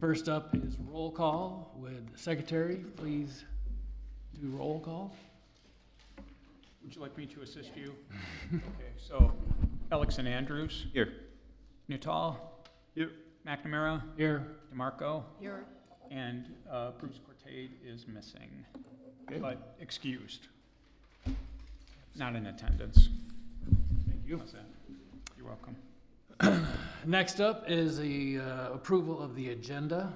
First up is roll call. Would the secretary please do roll call? Would you like me to assist you? Okay, so Alex and Andrews. Here. Nuttall. Here. McNamara. Here. DeMarco. Here. And Bruce Cortade is missing, Okay. but excused. Not in attendance. Thank you. How's that? You're welcome. Next up is the approval of the agenda.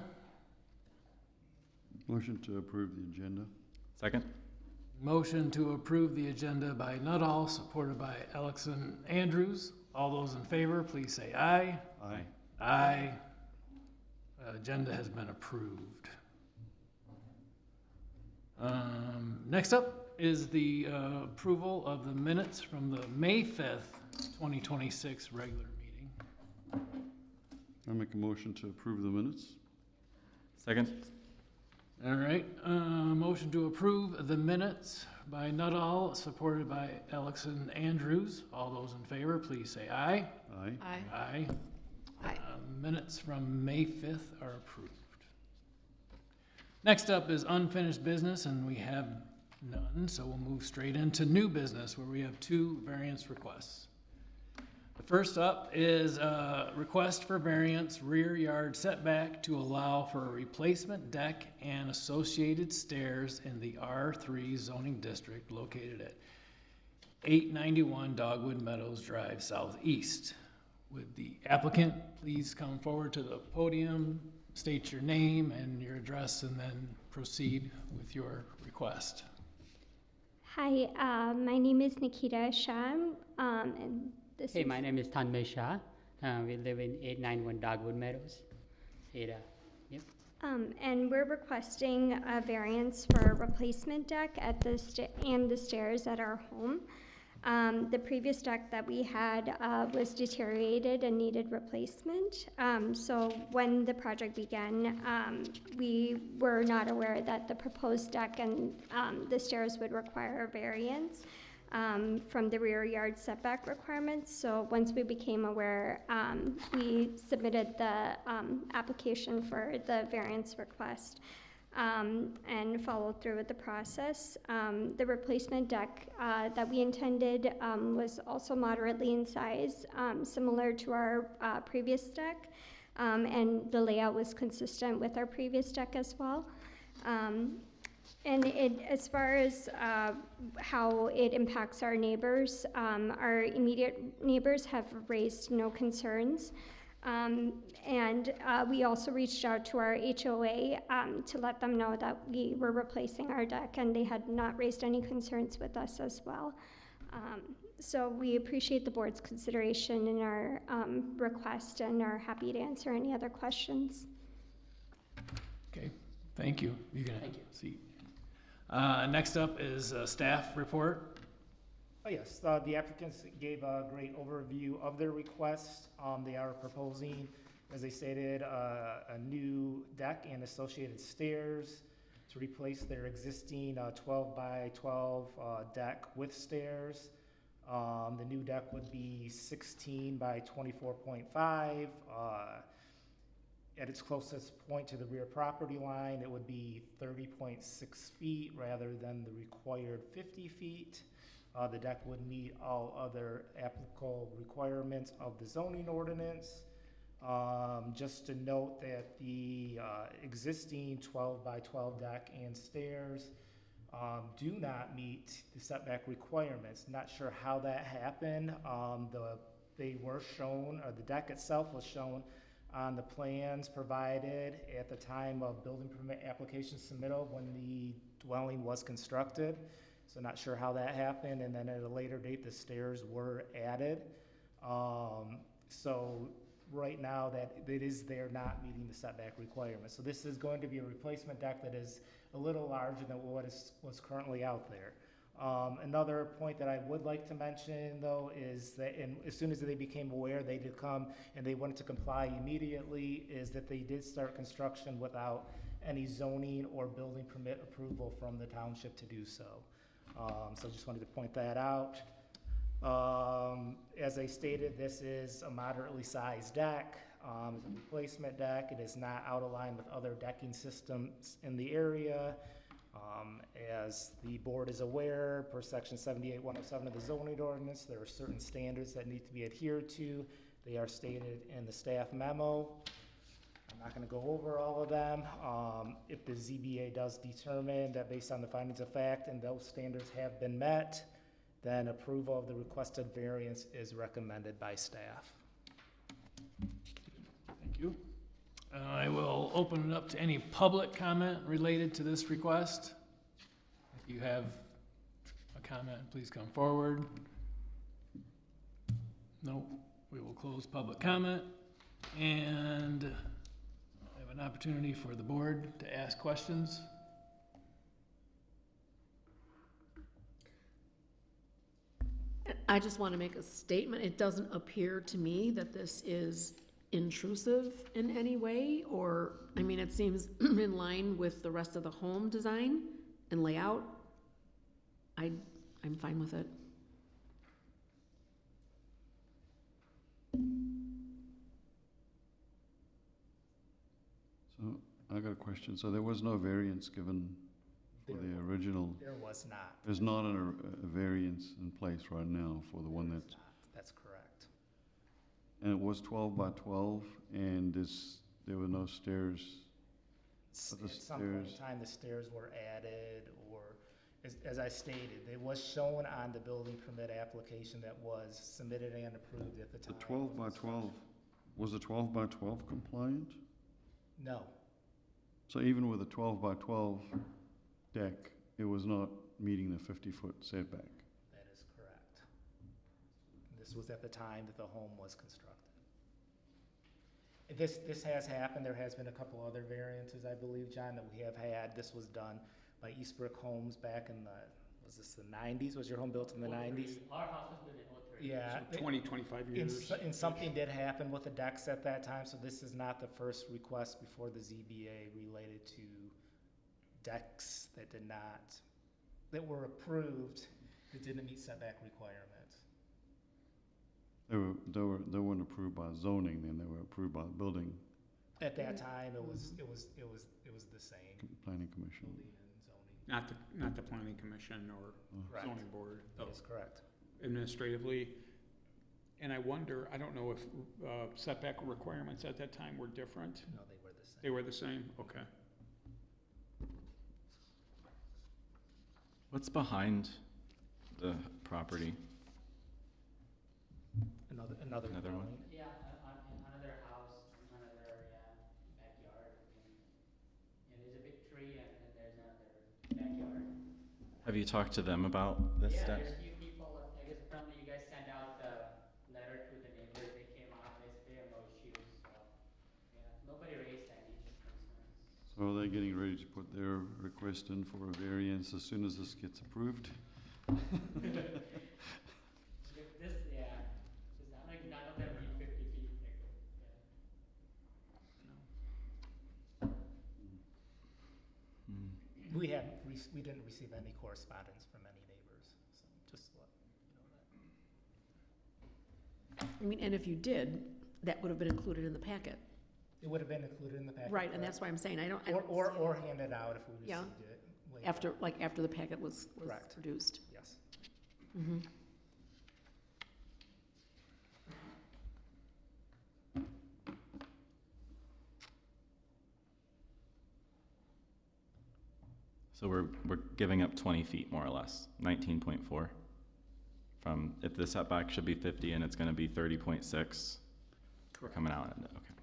Motion to approve the agenda. Second? Motion to approve the agenda by Nuttall, supported by Alex and Andrews. All those in favor, please say aye. Aye. Aye. Agenda has been approved. Next up is the approval of the minutes from the May 5th, 2026 regular meeting. I make a motion to approve the minutes. Second? All right, motion to approve the minutes by Nuttall, supported by Alex and Andrews. All those in favor, please say aye. Aye. Aye. Aye. Aye. Minutes from May 5th are approved. Next up is unfinished business, and we have none, so we'll move straight into new business, where we have two variance requests. The first up is a request for variance rear yard setback to allow for a replacement deck and associated stairs in the R3 zoning district located at 891 Dogwood Meadows Drive Southeast. Would the applicant please come forward to the podium, state your name and your address, and then proceed with your request. Hi, my name is Nikita Shah, and this Hey, is... my name is Tanmay Shah. We live in 891 Dogwood Meadows, Ada. Yep. And we're requesting a variance for a replacement deck at the and the stairs at our home. The previous deck that we had was deteriorated and needed replacement. So when the project began, we were not aware that the proposed deck and the stairs would require a variance from the rear yard setback requirements. So once we became aware, we submitted the application for the variance request. And followed through with the process. The replacement deck that we intended was also moderately in size, similar to our previous deck, and the layout was consistent with our previous deck as well. And as far as how it impacts our neighbors, our immediate neighbors have raised no concerns. And we also reached out to our HOA to let them know that we were replacing our deck, and they had not raised any concerns with us as well. So we appreciate the board's consideration in our request and are happy to answer any other questions. Okay, thank you. You can Thank you. see. Next up is a staff report. Oh, yes, the applicants gave a great overview of their request. They are proposing, as they stated, a new deck and associated stairs to replace their existing 12 by 12 deck with stairs. The new deck would be 16 by 24.5. At its closest point to the rear property line, it would be 30.6 feet rather than the required 50 feet. The deck would meet all other applicable requirements of the zoning ordinance. Just to note that the existing 12 by 12 deck and stairs do not meet the setback requirements. Not sure how that happened. They were shown, or the deck itself was shown on the plans provided at the time of building permit application submittal when the dwelling was constructed. So not sure how that happened, and then at a later date, the stairs were added. So right now, that it is there not meeting the setback requirements. So this is going to be a replacement deck that is a little larger than what's currently out there. Another point that I would like to mention, though, is that as soon as they became aware, they did come and they wanted to comply immediately, is that they did start construction without any zoning or building permit approval from the township to do so. So just wanted to point that out. As I stated, this is a moderately sized deck. It's a replacement deck. It is not out of line with other decking systems in the area. As the board is aware, per section 78-107 of the zoning ordinance, there are certain standards that need to be adhered to. They are stated in the staff memo. I'm not gonna go over all of them. If the ZBA does determine that based on the findings of fact and those standards have been met, then approval of the requested variance is recommended by staff. Thank you. I will open it up to any public comment related to this request. If you have a comment, please come forward. No, we will close public comment and have an opportunity for the board to ask questions. I just want to make a statement. It doesn't appear to me that this is intrusive in any way, or, I mean, it seems in line with the rest of the home design and layout. I'm fine with it. So I got a question. So there was no variance given for the original? There was not. There's not a variance in place right now for the one that, That's correct. and it was 12 by 12, and there were no stairs. At the some point in stairs- time, the stairs were added, or, as I stated, it was shown on the building permit application that was submitted and approved at the The time. 12 by 12, was the 12 by 12 compliant? No, So even with a 12 by 12 deck, it was not meeting the 50-foot setback? that is correct. This was at the time that the home was constructed. This has happened. There has been a couple other variances, I believe, John, that we have had. This was done by Eastbrook Homes back in the, was this the 90s? Was your home built in the 90s? Our house was built in 03. Yeah. So 20, 25 years. And something did happen with the decks at that time, so this is not the first request before the ZBA related to decks that were approved, that didn't meet setback requirements. They weren't approved by zoning, then they were approved by the building At that time, it was the same, planning commission. building and zoning. Not the planning commission or Correct. zoning board. That is correct. Administratively. And I wonder, I don't know if setback requirements at that time were different. No, they were the same. They were the same? Okay. What's behind the property? Another Another one? dwelling. Yeah, another house, another, backyard. And there's a big tree and then there's another backyard. Have you talked to them about this Yeah, step? there's a few people, I guess apparently you guys sent out the letter to the neighbors, they came out, they have no issues, so, yeah, nobody raised any concerns. So are they getting ready to put their request in for a variance as soon as this gets approved? With this, yeah, it's not like none of them need 50 feet, like, yeah. Hmm. We didn't receive any correspondence from any neighbors, so just to let you know that. I mean, and if you did, that would have been included in the packet. It would have been included in the packet. Right, and correct? that's why I'm saying, I don't see Or handed out if we Yeah. received it later. after the packet was Correct. produced. Yes. Mhm. So we're giving up 20 feet more or less, 19.4. From, if the setback should be 50 and it's gonna be 30.6, we're coming out at it, okay.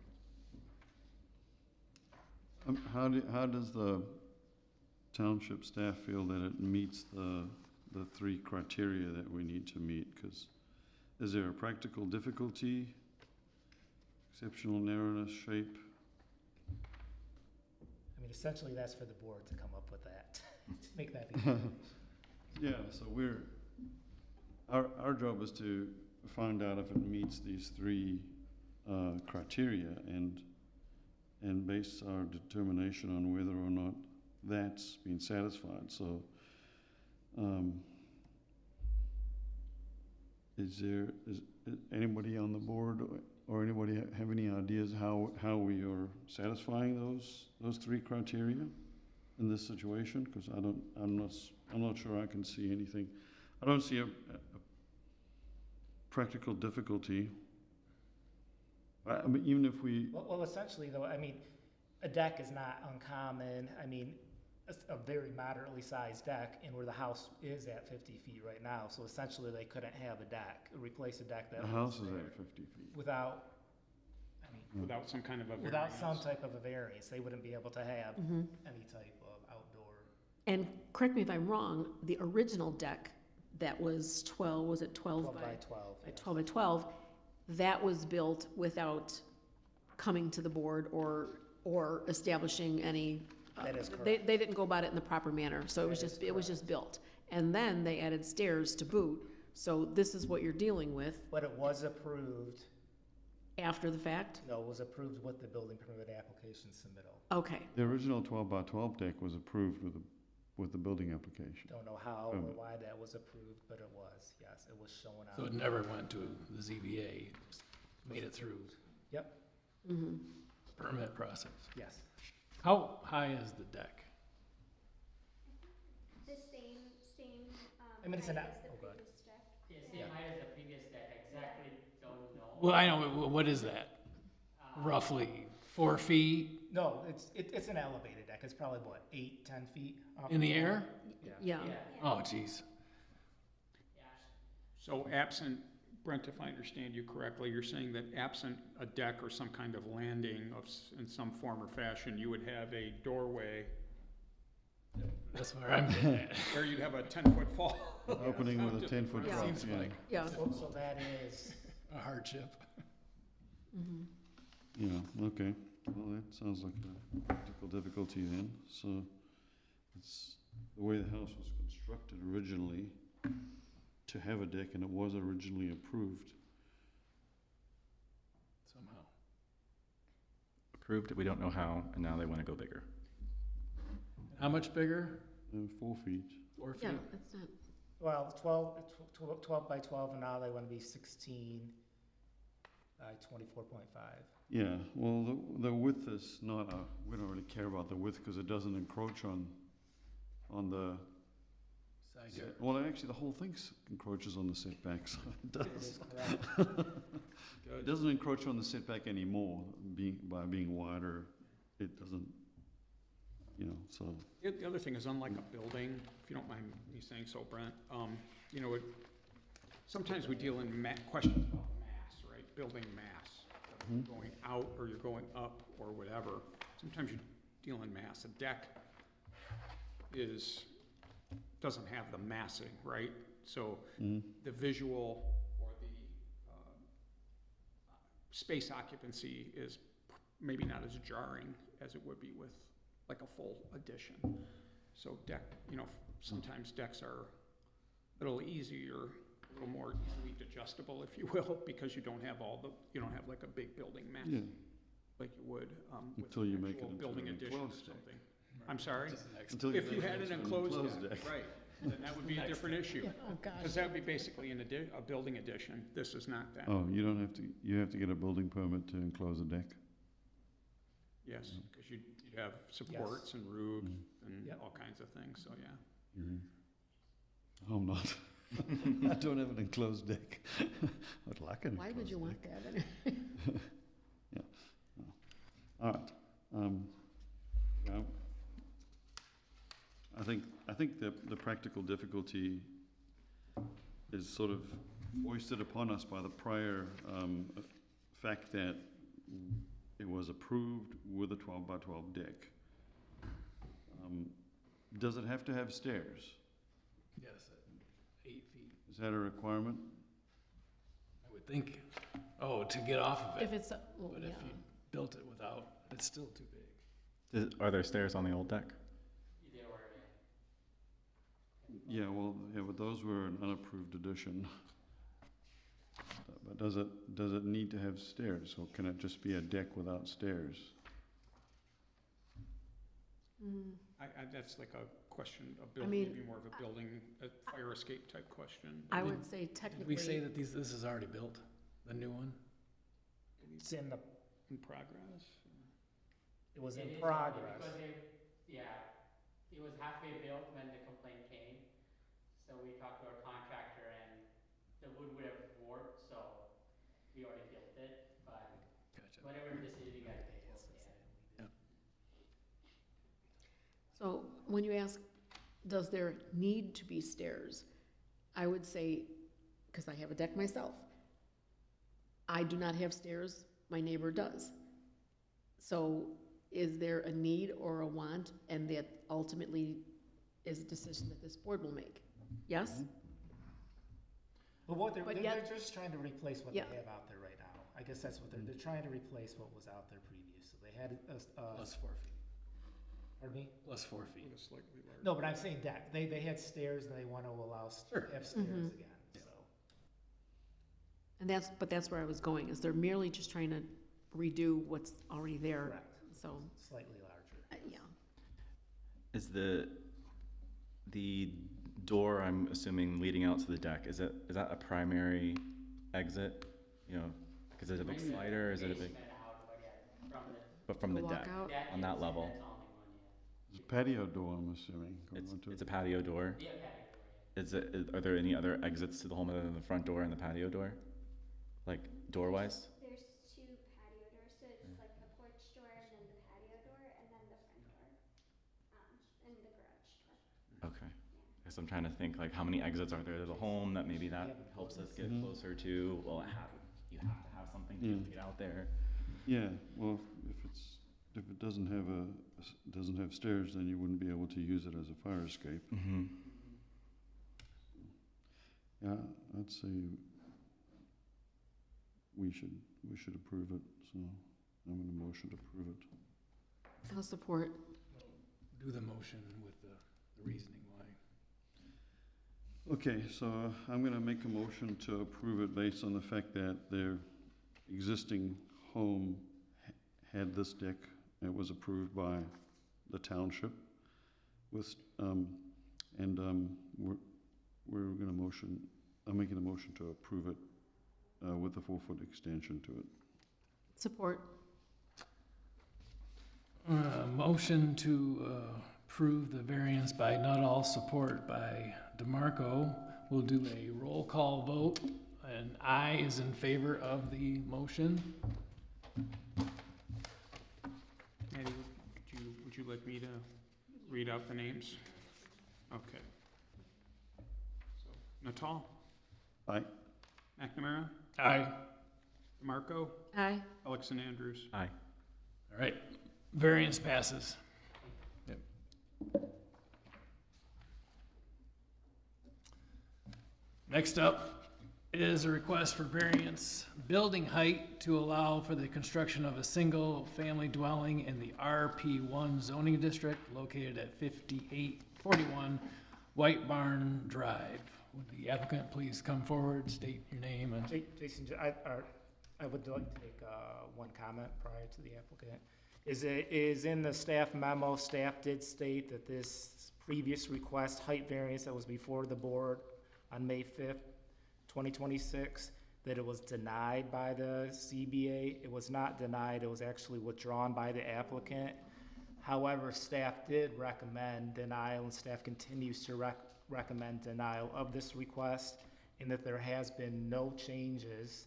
How does the township staff feel that it meets the three criteria that we need to meet? Because is there a practical difficulty, exceptional narrowness, shape? I mean, essentially, that's for the board to come up with that, to make that determination. Yeah, so our job is to find out if it meets these three criteria and base our determination on whether or not that's been satisfied. So, is anybody on the board or anybody have any ideas how we are satisfying those three criteria in this situation? Because I'm not sure I can see anything. I don't see a practical difficulty. I mean, even if we, Well, essentially though, I mean, a deck is not uncommon. I mean, a very moderately sized deck, and where the house is at 50 feet right now, so essentially they couldn't have a deck, replace a deck that the was house is there at 50 feet. without, I mean, Without some kind of a without some variance. type of a variance, they wouldn't be able to have Mhm. any type of outdoor. And correct me if I'm wrong, the original deck that was 12, was it 12 12 by by 12. by yes. 12 by 12, that was built without coming to the board or establishing any. That is They correct. didn't go about it in the proper manner, so it was That is it was just built. And then they added stairs to boot, so this is what you're dealing with But it was approved, after the fact? no, it was approved with the building permit application submittal. Okay, The original 12 by 12 deck was approved with the building application. Don't know how or Permit. why that was approved, but it was, yes, it was shown So it out. never went to the ZBA, just made it through Yep, mhm. permit process. yes. How high is the deck? The same, I mean, it's an, height as the oh, good. previous deck. Yeah, same height as the previous deck, exactly don't know. Well, I know, but what is that? Roughly 4 feet No, it's an elevated deck. It's probably what, 8, 10 feet? off in the ground? air? Yeah, Yeah, Oh, geez. yeah. So absent, Brent, if I understand you correctly, you're saying that absent a deck or some kind of landing in some form or fashion, you would have a doorway That's where I'm getting at. where you'd have a 10-foot fall. Opening with a 10-foot Yeah. drop, Seems yeah. like yeah. So that is, a hardship. Mhm. Yeah, okay. Well, that sounds like a practical difficulty then. So it's the way the house was constructed originally to have a deck, and it was originally approved. Somehow. Approved, we don't know how, and now they want to go bigger. How much bigger? 4 feet. 4 feet? Yeah, that's not, well, 12 by 12, and now they want to be 16 by 24.5. Yeah, well, the width is not we don't really care about the width because it doesn't encroach on the, Side yard. well, actually, the whole thing encroaches on the setback, so it That does. is correct. It doesn't encroach on the setback anymore, by being wider. It doesn't, so. The other thing is, unlike a building, if you don't mind me saying so, Brent, sometimes we deal in questions about mass, right? Building mass. Mhm. Going out or you're going up or whatever. Sometimes you deal in mass. A deck doesn't have the massing, right? So Mhm. the visual or the space occupancy is maybe not as jarring as it would be with like a full addition. So sometimes decks are a little easier, a little more easily adjustable, if you will, because you don't have like a big building mass Yeah, like you would with Until you an make it actual into building an addition or enclosed deck. something. I'm sorry? Just an extra- until If you make had it an into enclosed deck, right, then that would be a different issue. oh, gosh. Because that would be basically a building addition. This is not that. Oh, you don't have to, you have to get a building permit to enclose a deck? Yes, because you'd have supports and roof and Yep. all kinds of things, so yeah. Mm-hmm. I'm not. I don't have an enclosed deck. I'd like an Why enclosed would you want deck. that? All right. Yeah. I think the practical difficulty is sort of foisted upon us by the prior fact that it was approved with a 12 by 12 deck. Does it have to have stairs? Yes, 8 feet. Is that a requirement? I would think, to get off of If it. it's, well, But yeah. if you built it without, it's still too big. Are there stairs on the old deck? There were, Yeah, well, but those were an unapproved addition. But does it need to have stairs, or can it just be a deck without stairs? Mm. That's like a question, mean, maybe more of a building, a fire escape type question. I Did- would say Did technically. we say that this is already built, the new one? It's in the, in progress? it was It in is only progress. Because it was halfway built when the complaint came, so we talked to our contractor and the wood would have warped, so we already built it, but Gotcha. whatever decision you guys make, yeah. So when you ask, does there need to be stairs? I would say, because I have a deck myself, I do not have stairs, my neighbor does. So is there a need or a want, and that ultimately is a decision that this board will make? Yes? But what they're, But they're yet- they're just trying to replace what Yeah. they have out there right now. I guess that's what they're trying to replace what was out there previous. So they had, Plus 4 feet. pardon me? Plus 4 feet. With a slightly larger. No, but I'm saying deck. They had stairs and they want to allow, Sure. have stairs Mhm. again, so. And that's where I was going, is they're merely just trying to redo what's already there, Correct. so, Slightly larger. yeah. Is the door, I'm assuming, leading out to the deck, is that a primary exit? You know, is it a big Maybe slider, is it a big, basement out, but yeah, from the but from the The deck, walkout? deck on that is- level? That's the only one, yeah. It's a patio door, I'm assuming. going It's, onto- it's a patio door? Be a patio door, yeah. Are there any other exits to the home other than the front door and the patio door? Like, door-wise? There's two patio doors, so it's like a porch door and then the patio door and then the front door, and the garage door. Okay. Guess I'm trying to think, like, how many exits are there to the home that maybe that helps us get Mhm. closer to, well, you have to have something to Yeah. get out there. Yeah, well, if it doesn't have stairs, then you wouldn't be able to use it as a fire escape. Mm-hmm. Yeah, I'd say we should approve it, so I'm gonna motion to approve it. I'll support. Do the motion with the reasoning why. Okay, so I'm gonna make a motion to approve it based on the fact that their existing home had this deck. It was approved by the township with, we're gonna I'm making a motion to approve it, with a 4-foot extension to it. Support. Motion to approve the variance by Nuttall, support by DeMarco. We'll do a roll call vote, and I is in favor of the motion. Eddie, would you like me to read out the names? Okay. So, Natal, Aye. McNamara, Aye. Marco, Aye. Alex and Andrews. Aye. All right, variance passes. Yep. Next up is a request for variance, building height to allow for the construction of a single-family dwelling in the RP1 zoning district located at 5841 White Barn Drive. Would the applicant please come forward, state your name and... Jason, I would like to make one comment prior to the applicant. Is in the staff memo, staff did state that this previous request, height variance that was before the board on May 5th, 2026, that it was denied by the CBA. It was not denied, it was actually withdrawn by the applicant. However, staff did recommend denial, and staff continues to recommend denial of this request, and that there has been no changes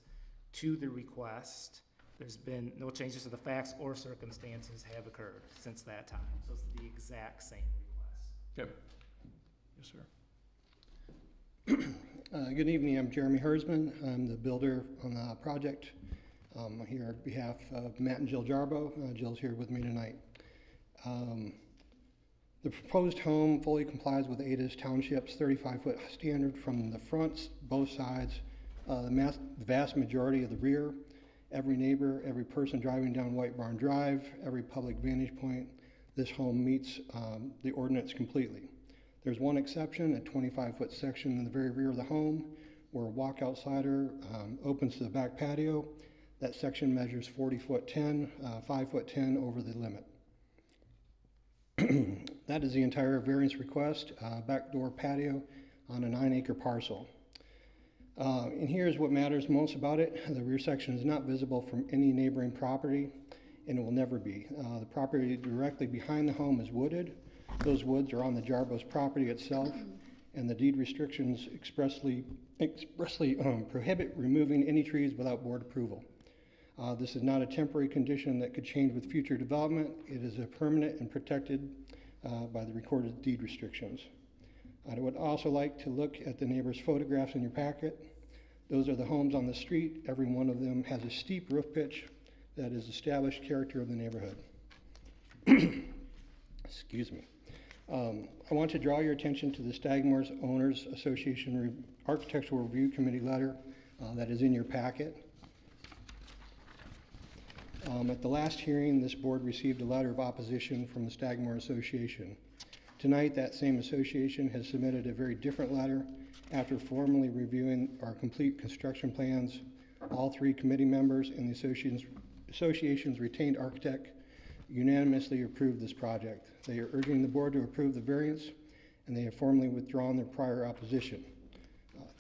to the request. There's been no changes to the facts or circumstances have occurred since that time. So it's the exact same request. Yep. Yes, sir. Good evening, I'm Jeremy Hersman. I'm the builder on the project. I'm here on behalf of Matt and Jill Jarbo. Jill's here with me tonight. The proposed home fully complies with Ada's Township's 35-foot standard from the fronts, both sides, the vast majority of the rear, every neighbor, every person driving down White Barn Drive, every public vantage point. This home meets the ordinance completely. There's one exception, a 25-foot section in the very rear of the home where a walkout slider opens to the back patio. That section measures 40'10", 5'10" over the limit. That is the entire variance request, back door patio on a 9-acre parcel. And here's what matters most about it. The rear section is not visible from any neighboring property, and it will never be. The property directly behind the home is wooded. Those woods are on the Jarbo's property itself, and the deed restrictions expressly prohibit removing any trees without board approval. This is not a temporary condition that could change with future development. It is a permanent and protected by the recorded deed restrictions. I would also like to look at the neighbors' photographs in your packet. Those are the homes on the street. Every one of them has a steep roof pitch that is established character of the neighborhood. Excuse me. I want to draw your attention to the Stagmore's Owners Association Architectural Review Committee letter that is in your packet. At the last hearing, this board received a letter of opposition from the Stagmore Association. Tonight, that same association has submitted a very different letter after formally reviewing our complete construction plans. All three committee members and the association's retained architect unanimously approved this project. They are urging the board to approve the variance, and they have formally withdrawn their prior opposition.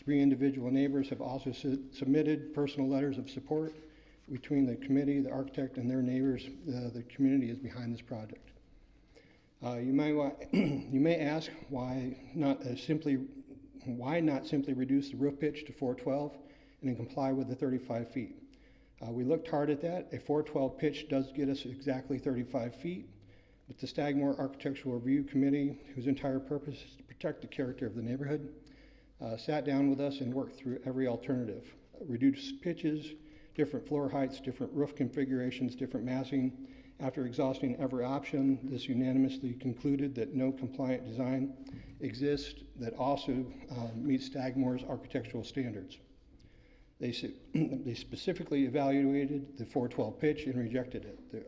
Three individual neighbors have also submitted personal letters of support. Between the committee, the architect, and their neighbors, the community is behind this project. You may ask why not simply reduce the roof pitch to 412 and then comply with the 35 feet. We looked hard at that. A 412 pitch does get us exactly 35 feet, but the Stagmore Architectural Review Committee, whose entire purpose is to protect the character of the neighborhood, sat down with us and worked through every alternative. Reduced pitches, different floor heights, different roof configurations, different massing. After exhausting every option, this unanimously concluded that no compliant design exists that also meets Stagmore's architectural standards. They specifically evaluated the 412 pitch and rejected it. The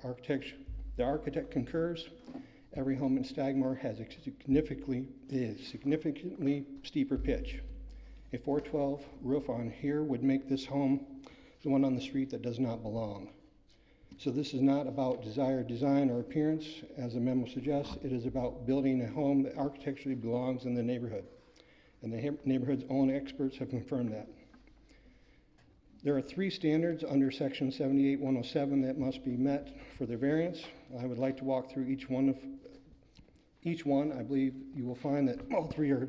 architect concurs. Every home in Stagmore has a significantly steeper pitch. A 412 roof on here would make this home the one on the street that does not belong. So this is not about desired design or appearance, as the memo suggests. It is about building a home that architecturally belongs in the neighborhood. And the neighborhood's own experts have confirmed that. There are three standards under section 78-107 that must be met for the variance. I would like to walk through each one. I believe you will find that all three are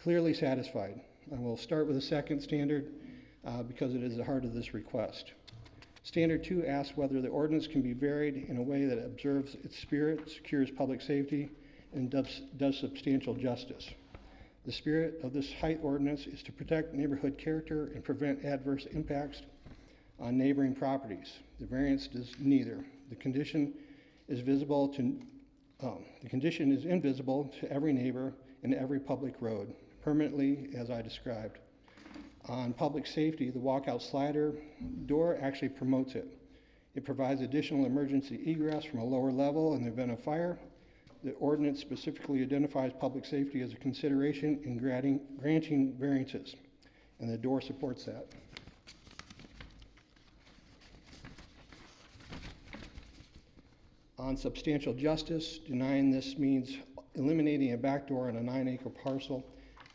clearly satisfied. I will start with the second standard because it is the heart of this request. Standard 2 asks whether the ordinance can be varied in a way that observes its spirit, secures public safety, and does substantial justice. The spirit of this height ordinance is to protect neighborhood character and prevent adverse impacts on neighboring properties. The variance does neither. The condition is invisible to every neighbor and every public road, permanently as I described. On public safety, the walkout slider door actually promotes it. It provides additional emergency egress from a lower level in the event of fire. The ordinance specifically identifies public safety as a consideration in granting variances, and the door supports that. On substantial justice, denying this means eliminating a back door on a 9-acre parcel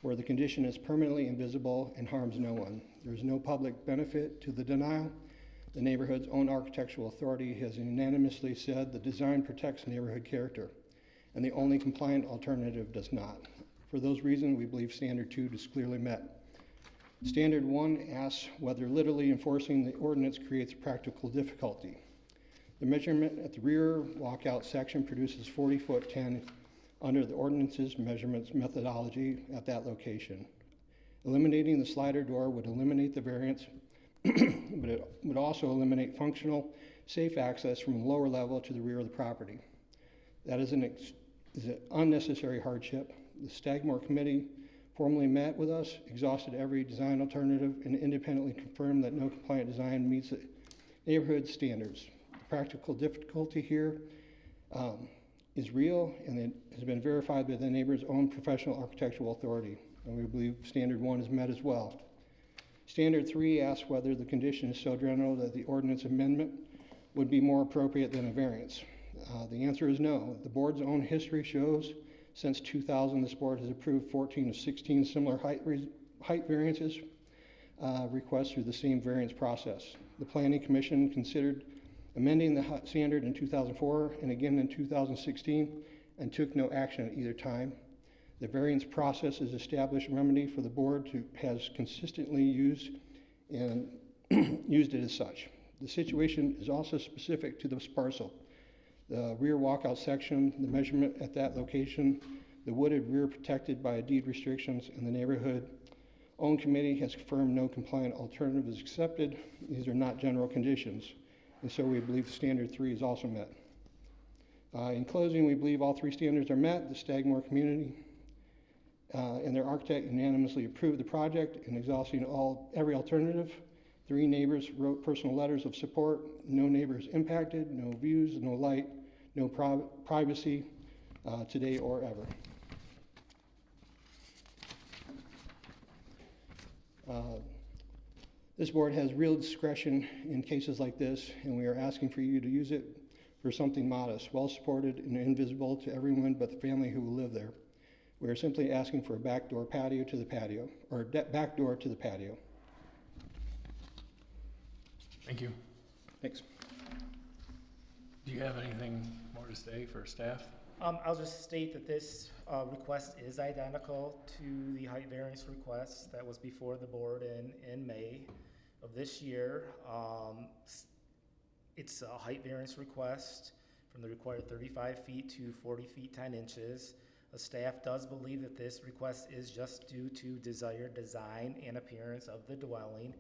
where the condition is permanently invisible and harms no one. There is no public benefit to the denial. The neighborhood's own architectural authority has unanimously said the design protects neighborhood character, and the only compliant alternative does not. For those reasons, we believe Standard 2 is clearly met. Standard 1 asks whether literally enforcing the ordinance creates practical difficulty. The measurement at the rear walkout section produces 40-foot 10 under the ordinance's measurements methodology at that location. Eliminating the slider door would eliminate the variance, but it would also eliminate functional, safe access from the lower level to the rear of the property. That is an unnecessary hardship. The Stagmore Committee formally met with us, exhausted every design alternative, and independently confirmed that no compliant design meets the neighborhood standards. The practical difficulty here is real, and it has been verified by the neighbor's own professional architectural authority, and we believe Standard 1 is met as well. Standard 3 asks whether the condition is so general that the ordinance amendment would be more appropriate than a variance. The answer is no. The board's own history shows since 2000, this board has approved 14 of 16 similar height height variances requests through the same variance process. The Planning Commission considered amending the standard in 2004 and again in 2016 and took no action at either time. The variance process is established remedy for the board has consistently used and used it as such. The situation is also specific to this parcel. The rear walkout section, the measurement at that location, the wooded rear protected by deed restrictions, and the neighborhood owned committee has confirmed no compliant alternative is accepted. These are not general conditions, and so we believe standard 3 is also met. In closing, we believe all 3 standards are met. The Stagmore community and their architect unanimously approved the project and exhausting every alternative. 3 neighbors wrote personal letters of support. No neighbors impacted, no views, no light, no privacy today or ever. This board has real discretion in cases like this, and we are asking for you to use it for something modest, well-supported and invisible to everyone but the family who will live there. We are simply asking for a back door patio to the patio, or a back door to the patio. Thank you. Thanks. Do you have anything more to say for staff? I'll just state that this request is identical to the height variance request that was before the board in May of this year. It's a height variance request from the required 35 feet to 40 feet 10 inches. The staff does believe that this request is just due to desired design and appearance of the dwelling.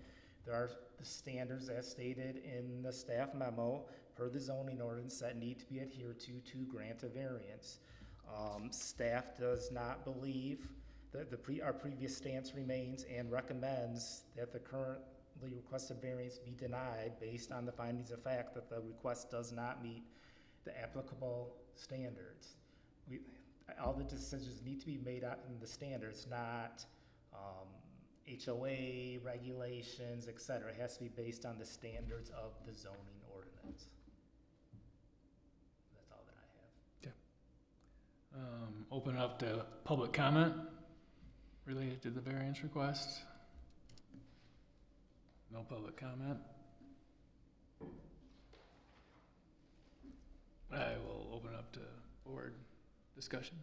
There are the standards as stated in the staff memo per the zoning ordinance that need to be adhered to grant a variance. Staff does not believe that our previous stance remains and recommends that the currently requested variance be denied based on the findings of fact that the request does not meet the applicable standards. All the decisions need to be made out in the standards, not HOA regulations, etc. It has to be based on the standards of the zoning ordinance. That's all that I have. Open up to public comment related to the variance request. No public comment. I will open up to board discussion.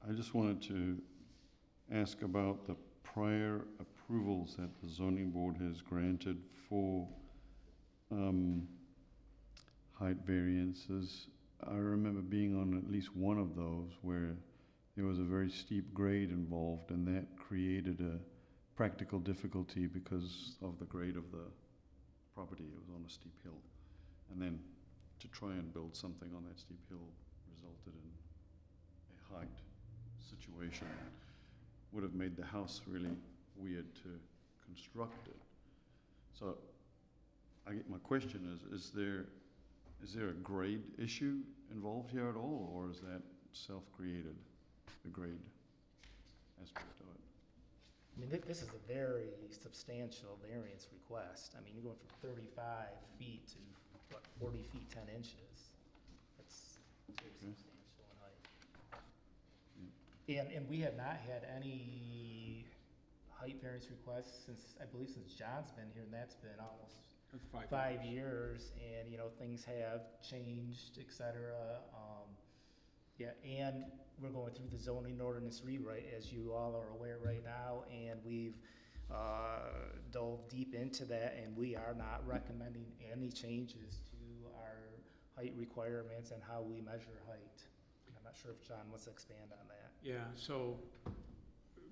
I just wanted to ask about the prior approvals that the zoning board has granted for height variances. I remember being on at least one of those where there was a very steep grade involved, and that created a practical difficulty because of the grade of the property. It was on a steep hill. And then to try and build something on that steep hill resulted in a height situation. Would have made the house really weird to construct it. So my question is there a grade issue involved here at all, or is that self-created, the grade aspect of it? I mean, this is a very substantial variance request. I mean, you're going from 35 feet to, 40 feet 10 inches. That's very substantial in height. And we have not had any height variance requests since John's been here, and that's been almost 5 years, and, things have changed, et cetera. And we're going through the zoning ordinance rewrite, as you all are aware right now, and we've dove deep into that, and we are not recommending any changes to our height requirements and how we measure height. I'm not sure if John wants to expand on that. Yeah, so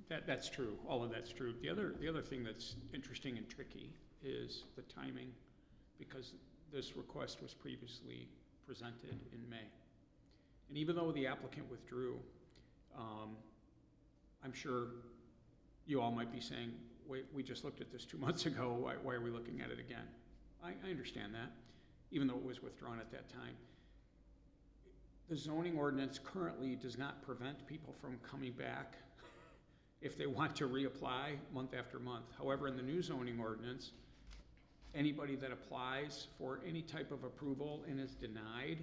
that's true. All of that's true. The other thing that's interesting and tricky is the timing, because this request was previously presented in May. And even though the applicant withdrew, I'm sure you all might be saying, wait, we just looked at this 2 months ago, why are we looking at it again? I understand that, even though it was withdrawn at that time. The zoning ordinance currently does not prevent people from coming back if they want to reapply month after month. However, in the new zoning ordinance, anybody that applies for any type of approval and is denied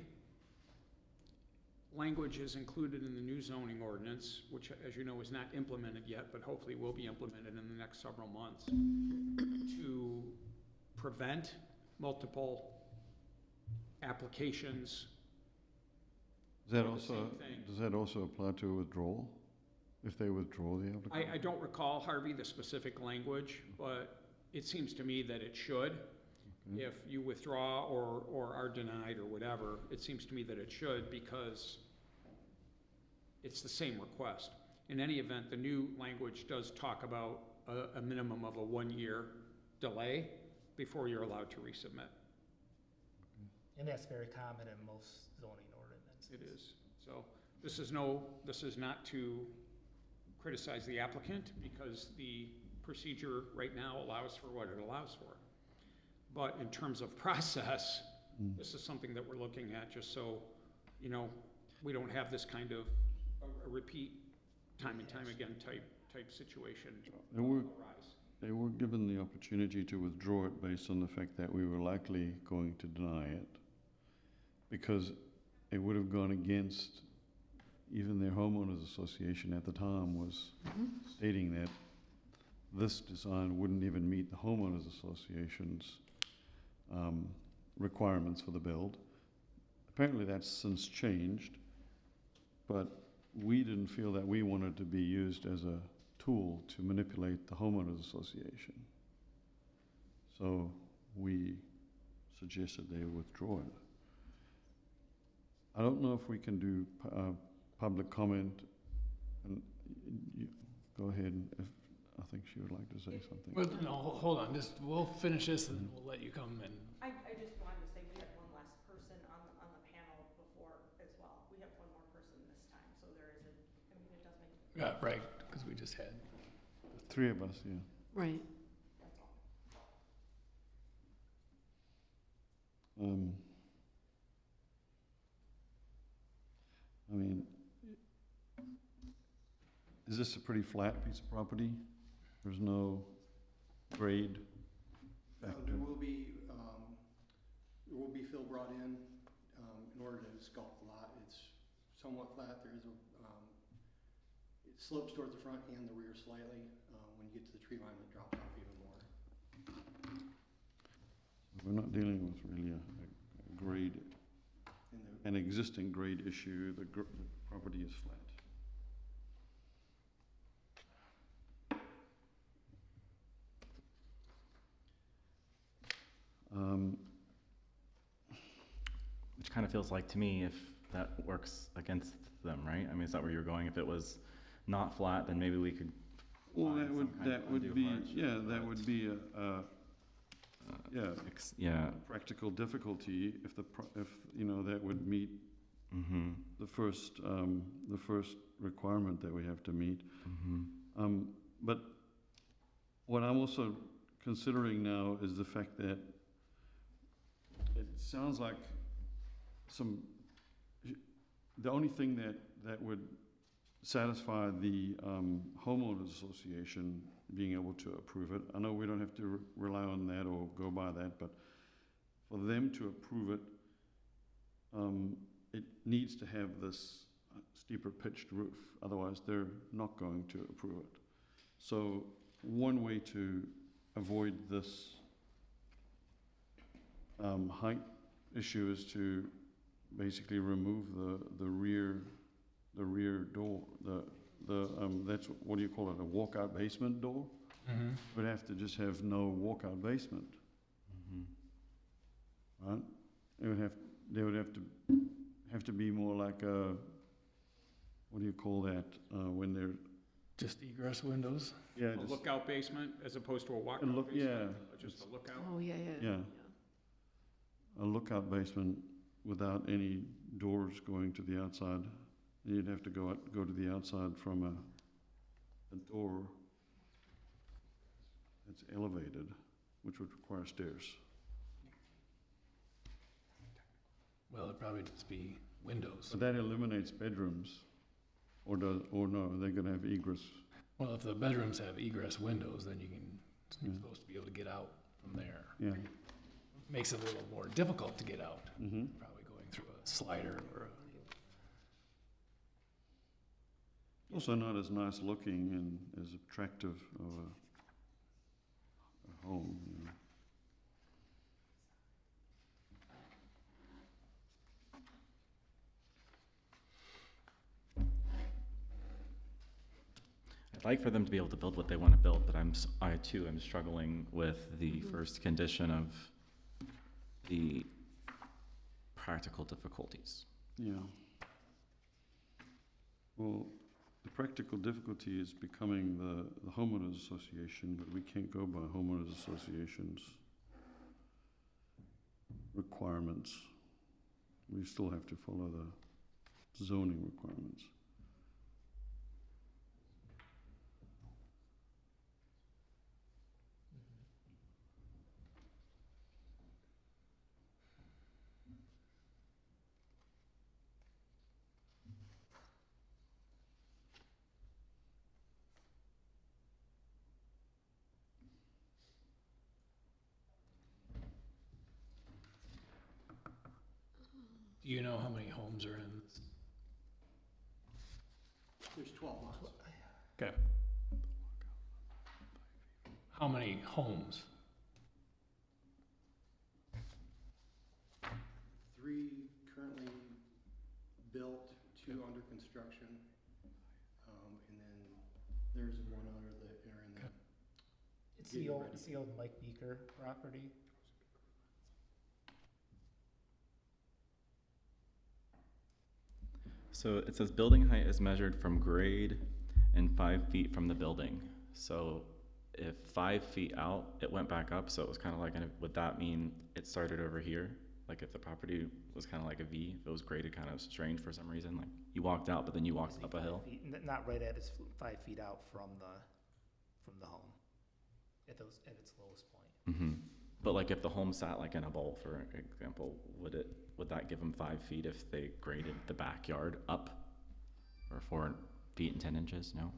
language is included in the new zoning ordinance, which, as you know, is not implemented yet, but hopefully will be implemented in the next several months, to prevent multiple applications. Does that the also, same thing. does that also apply to a withdrawal? If they withdraw the application? I don't recall, Harvey, the specific language, but it seems to me that it should. Okay. If you withdraw or are denied or whatever, it seems to me that it should, because it's the same request. In any event, the new language does talk about a minimum of a 1-year delay before you're allowed to resubmit. And that's very common in most zoning ordinances. It is. So this is not to criticize the applicant, because the procedure right now allows for what it allows for. But in terms of process, this is something that we're looking at, just so, you know, we don't have this kind of a repeat time and time again type situation And we're, arise. they were given the opportunity to withdraw it based on the fact that we were likely going to deny it, because it would have gone against, even their homeowners association at the time was stating that this design wouldn't even meet the homeowners association's requirements for the build. Apparently that's since changed, but we didn't feel that we wanted to be used as a tool to manipulate the homeowners association. So we suggested they withdraw it. I don't know if we can do public comment, and go ahead if, I think she would like to say something. Well, no, hold on, we'll finish this and we'll let you come in. I just wanted to say we had one less person on the panel before as well. We have one more person this time, so there is I mean, it does make a difference. Right, because we just had. 3 of us, yeah. Right. That's all. I mean, is this a pretty flat piece of property? There's no grade factor? There will be fill brought in order to sculpt the lot. It's somewhat flat. There is it slopes towards the front and the rear slightly. When you get to the tree line, it drops off even more. We're not dealing with really a grade, an existing grade issue. The property is flat. Which kind of feels like to me if that works against them, right? I mean, is that where you're going? If it was not flat, then maybe we could. Well, find that some would, kind of that would undue be, hardship, yeah, that but, would be yeah. practical difficulty if if, you know, that would meet Mm-hmm. the first requirement that we have to meet. Mm-hmm. But what I'm also considering now is the fact that it sounds like the only thing that would satisfy the homeowners association being able to approve it. I know we don't have to rely on that or go by that, but for them to approve it, it needs to have this steeper pitched roof. Otherwise, they're not going to approve it. So one way to avoid this height issue is to basically remove the rear door. That's what do you call it? A walkout basement door. Mm-hmm. We'd have to just have no walkout basement, Mm-hmm. right? They would have to be more like a, what do you call that, when they're, Just egress windows. yeah, A just, lookout basement as opposed to a walkout look- basement? yeah, Just a lookout? Oh, yeah. Yeah. a lookout basement without any doors going to the outside. You'd have to go to the outside from a door that's elevated, which would require stairs. Well, it'd probably just be windows. But that eliminates bedrooms, or no, they're gonna have egress. Well, if the bedrooms have egress windows, then you're Yeah. supposed to be able to get out from there. Yeah. Makes it a little more difficult to get out, Mm-hmm. probably going through a slider or Also not as nice looking and as attractive of a home, you know. I'd like for them to be able to build what they want to build, but I too am struggling with the first condition of the practical difficulties. Yeah. Well, the practical difficulty is becoming the homeowners association, but we can't go by homeowners associations requirements. We still have to follow the zoning requirements. Do you know how many homes are in this? There's 12 lots. Okay. How many homes? 3 currently built, 2 under construction, and then there's one other that are in the. It's Getting the old, ready. it's the old Mike Beaker property. So it says building height is measured from grade and 5 feet from the building. So if 5 feet out, it went back up, so it was kind of like, would that mean it started over here? Like if the property was kind of like a V, if it was graded kind of strange for some reason, like you walked out, but then you walked up a hill? Not right at its 5 feet out from the home, at its lowest point. Mm-hmm. But like if the home sat like in a bowl, for example, would that give them 5 feet if they graded the backyard up? Or 4 feet and 10 inches? No?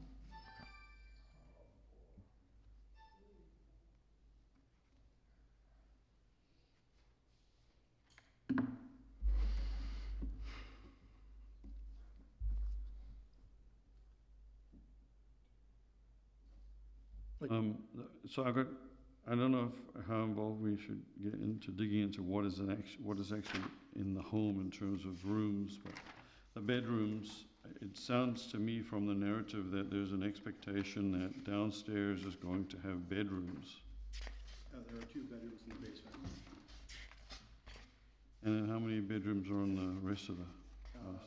So I don't know how involved we should get into digging into what is actually in the home in terms of rooms, but the bedrooms, it sounds to me from the narrative that there's an expectation that downstairs is going to have bedrooms. There are 2 bedrooms in the basement. And then how many bedrooms are on the rest of the house?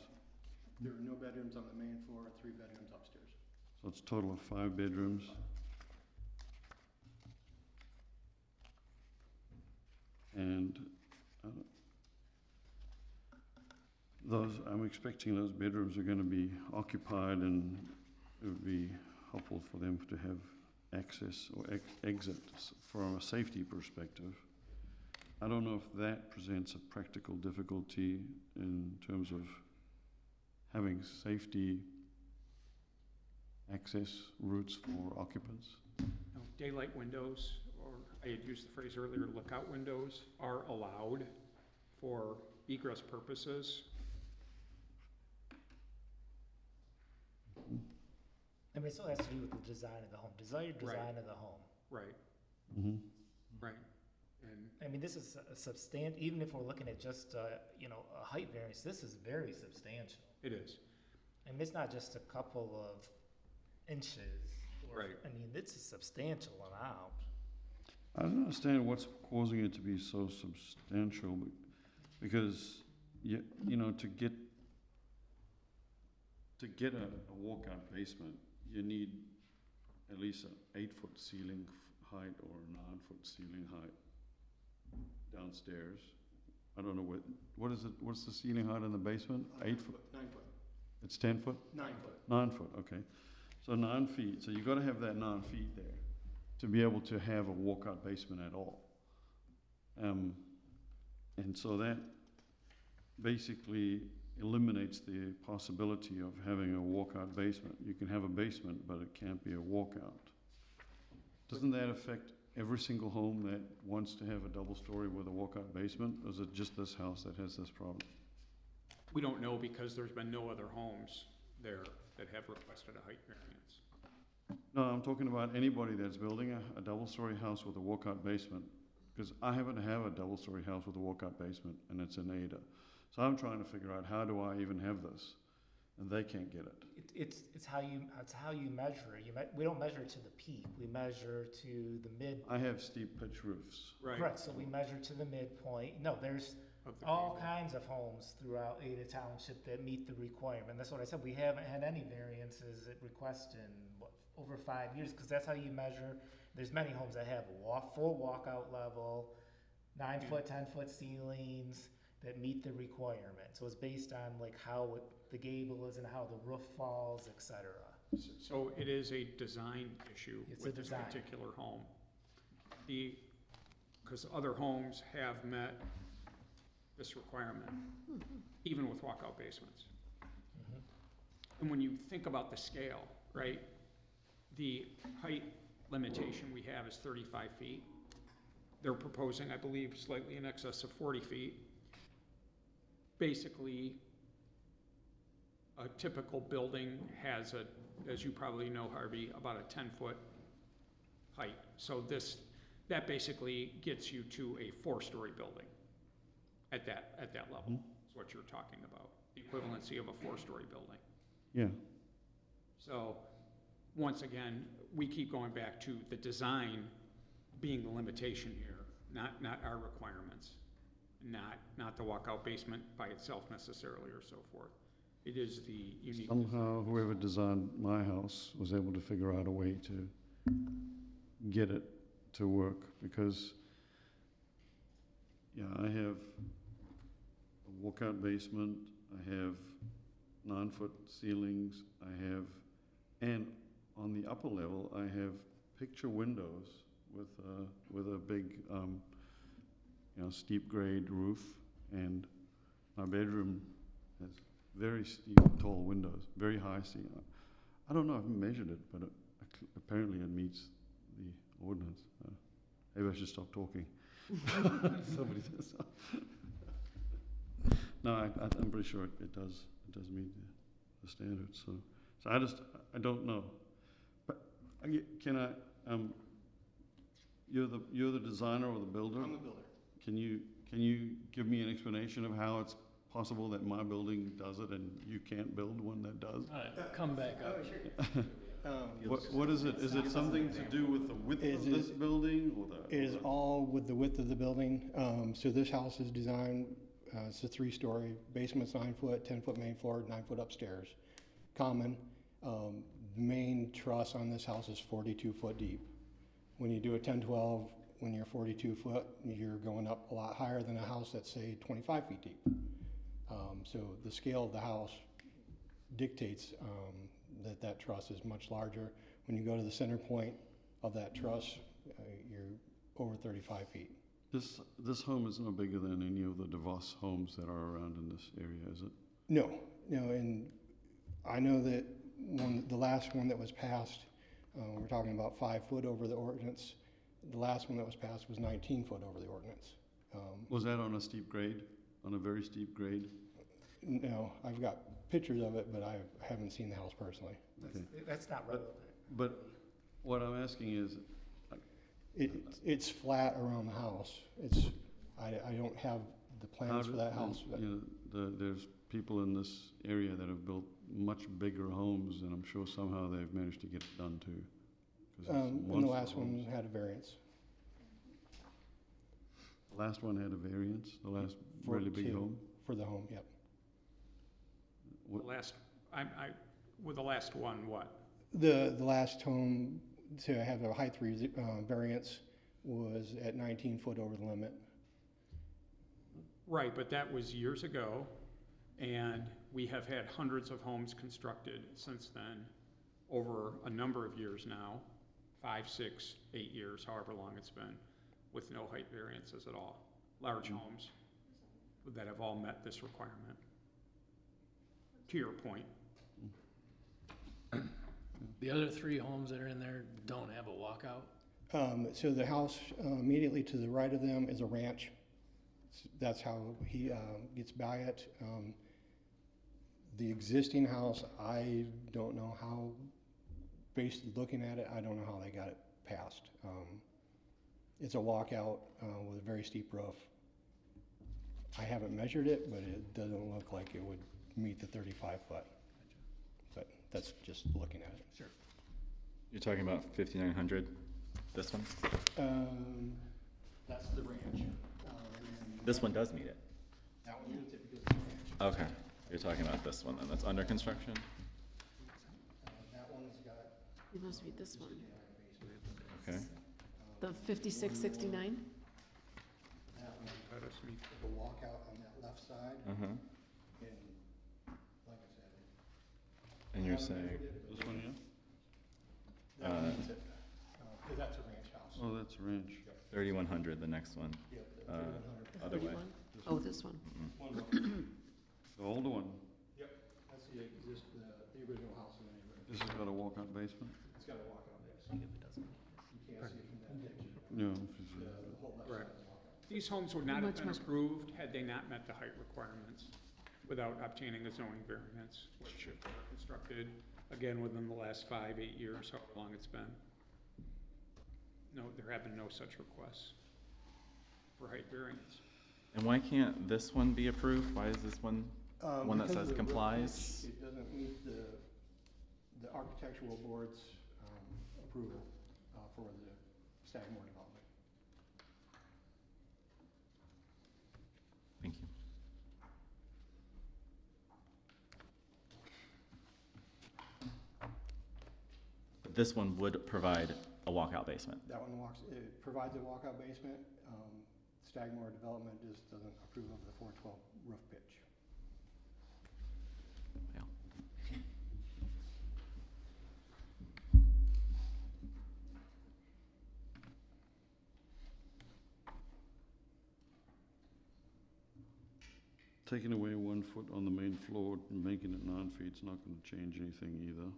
There are no bedrooms on the main floor, 3 bedrooms upstairs. So it's a total of 5 bedrooms. And I'm expecting those bedrooms are going to be occupied, and it would be helpful for them to have access or exit from a safety perspective. I don't know if that presents a practical difficulty in terms of having safety access routes for occupants. No, daylight windows, or I had used the phrase earlier, lookout windows, are allowed for egress purposes. I mean, it still has to do with the design of the home, desired Right. design of the home. Right, Mm-hmm. right. And I mean, this is a even if we're looking at just, a height variance, this is very substantial. it is, I mean, it's not just a couple of inches. Right. I mean, it's a substantial amount. I don't understand what's causing it to be so substantial, because to get a walkout basement, you need at least an 8-foot ceiling height or a 9-foot ceiling height downstairs. I don't know what is it? What's the ceiling height in the basement? 8 foot. 9 foot. It's 10 foot. 9 foot. 9 foot. Okay, so 9 feet. So you got to have that 9 feet there to be able to have a walkout basement at all. And so that basically eliminates the possibility of having a walkout basement. You can have a basement, but it can't be a walkout. Doesn't that affect every single home that wants to have a double story with a walkout basement? Or is it just this house that has this problem? we don't know because there's been no other homes there. that have requested a height variance. No, I'm talking about anybody that's building a double-story house with a walkout basement, because I happen to have a double-story house with a walkout basement, and it's in Ada. So I'm trying to figure out, how do I even have this? And they can't get it. It's how you measure it. We don't measure to the peak, we measure to the mid. I have steep pitch roofs. Right. Correct, so we measure to the midpoint. No, there's Of the all gable. kinds of homes throughout Ada Township that meet the requirement. That's what I said, we haven't had any variances at request in, over 5 years, because that's how you measure. There's many homes that have full walkout level, 9-foot, 10-foot ceilings that meet the requirement. So it's based on like how the gable is and how the roof falls, et cetera. So it is a design issue It's a with this design. particular home. Because other homes have met this requirement, even with walkout basements. And when you think about the scale, right, the height limitation we have is 35 feet. They're proposing, I believe, slightly in excess of 40 feet. Basically, a typical building has as you probably know, Harvey, about a 10-foot height. So that basically gets you to a 4-story building at that level. Is what you're talking about, the equivalency of a 4-story building. Yeah. So, once again, we keep going back to the design being the limitation here, not our requirements, not the walkout basement by itself necessarily or so forth. It is the unique. Somehow, whoever designed my house was able to figure out a way to get it to work, because, yeah, I have a walkout basement, I have 9-foot ceilings, and on the upper level, I have picture windows with a big, steep grade roof, and my bedroom has very steep, tall windows, very high ceiling. I don't know, I haven't measured it, but apparently it meets the ordinance. Maybe I should stop talking. Somebody says so. No, I'm pretty sure it does meet the standards. So I don't know. But you're the designer or the builder? I'm the builder. Can you give me an explanation of how it's possible that my building does it and you can't build one that does? All right, come back up. What is it? Is it something to do with the width of this building or the? It is all with the width of the building. So this house is designed, it's a 3-story, basement's 9 foot, 10-foot main floor, 9 foot upstairs. Common. The main truss on this house is 42 foot deep. When you do a 10-12, when you're 42 foot, you're going up a lot higher than a house that's, say, 25 feet deep. So the scale of the house dictates that truss is much larger. When you go to the center point of that truss, you're over 35 feet. This home is no bigger than any of the DeVos homes that are around in this area, is it? No, and I know that the last one that was passed, we're talking about 5 foot over the ordinance. The last one that was passed was 19 foot over the ordinance. Was that on a steep grade, on a very steep grade? No, I've got pictures of it, but I haven't seen the house personally. That's not relevant. But what I'm asking is, It's flat around the house. I don't have the plans for that house. But there's people in this area that have built much bigger homes, and I'm sure somehow they've managed to get it done too. 'Cause it's and the monster last one homes. had a variance. The last one had a variance, the last For really big two. home? For the home, yep. The last, with the last one, what? The last home to have a height variance was at 19 foot over the limit. Right, but that was years ago, and we have had hundreds of homes constructed since then, over a number of years now, 5, 6, 8 years, however long it's been, with no height variances at all. Large homes that have all met this requirement. To your point. The other 3 homes that are in there don't have a walkout? So the house immediately to the right of them is a ranch. That's how he gets by it. The existing house, I don't know how, based looking at it, I don't know how they got it passed. It's a walkout with a very steep roof. I haven't measured it, but it doesn't look like it would meet the 35 foot. But that's just looking at it. Sure. You're talking about 5,900, this one? That's the ranch. This one does meet it. That one meets it because it's a ranch. Okay, you're talking about this one then, that's under construction? That one's got, It must be this one. Okay, The 5669? that one, Let us meet. the walkout on that left side, uh-huh, and like I said. and you're saying, This one, yeah? That one meets it, because that's a ranch house. Oh, that's a ranch. 3,100, the next one, Yep, the uh, 3100. The other way. 31? Oh, this one. One more. The older one, Yep, that's the original house in the neighborhood. this has got a walkout basement? It's got a walkout basement. You can't see it from that picture. No. The whole left Right. side is a walkout. These homes would not have Much been more. approved had they not met the height requirements without obtaining a zoning variance, which if they're constructed, again, within the last 5, 8 years, however long it's been. No, there have been no such requests for height variance. And why can't this one be approved? Why is this one that Because says of the roof complies? pitch, it doesn't meet the architectural board's approval for the Stagmore development. Thank you. But this one would provide a walkout basement. That one it provides a walkout basement. Stagmore development just doesn't approve of the 412 roof pitch. Yeah. Taking away 1 foot on the main floor and making it 9 feet is not gonna change anything either.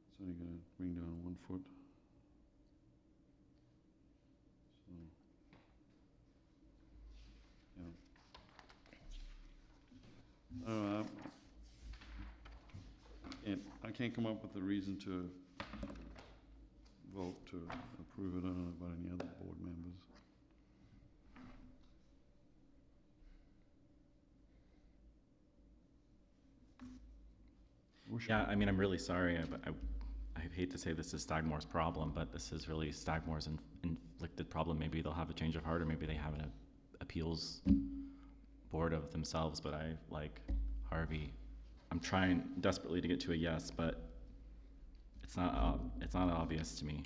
It's only gonna bring down 1 foot. So, yeah. I can't come up with a reason to vote to approve it. I don't know about any other board members. Yeah, I mean, I'm really sorry, but I hate to say this is Stagmore's problem, but this is really Stagmore's inflicted problem. Maybe they'll have a change of heart, or maybe they have an appeals board of themselves, but I, like Harvey, I'm trying desperately to get to a yes, but it's not obvious to me.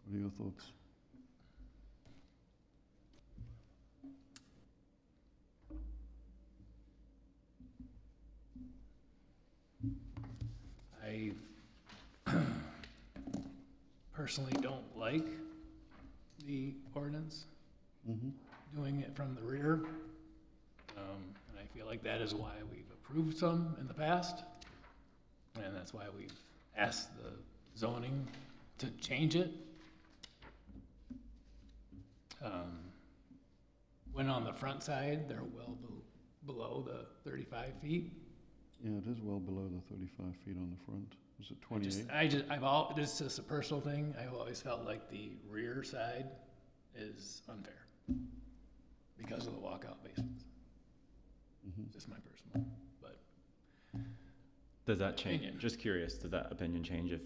What are your thoughts? I personally don't like the ordinance, Mm-hmm. doing it from the rear. And I feel like that is why we've approved some in the past. And that's why we've asked the zoning to change it. When on the front side, they're well below the 35 feet. Yeah, it is well below the 35 feet on the front. Was it This is just a personal thing. I've always felt like the rear side is unfair because of the walkout basements. Mm-hmm. Just my personal, but Does that change? Opinion. Just curious, does that opinion change if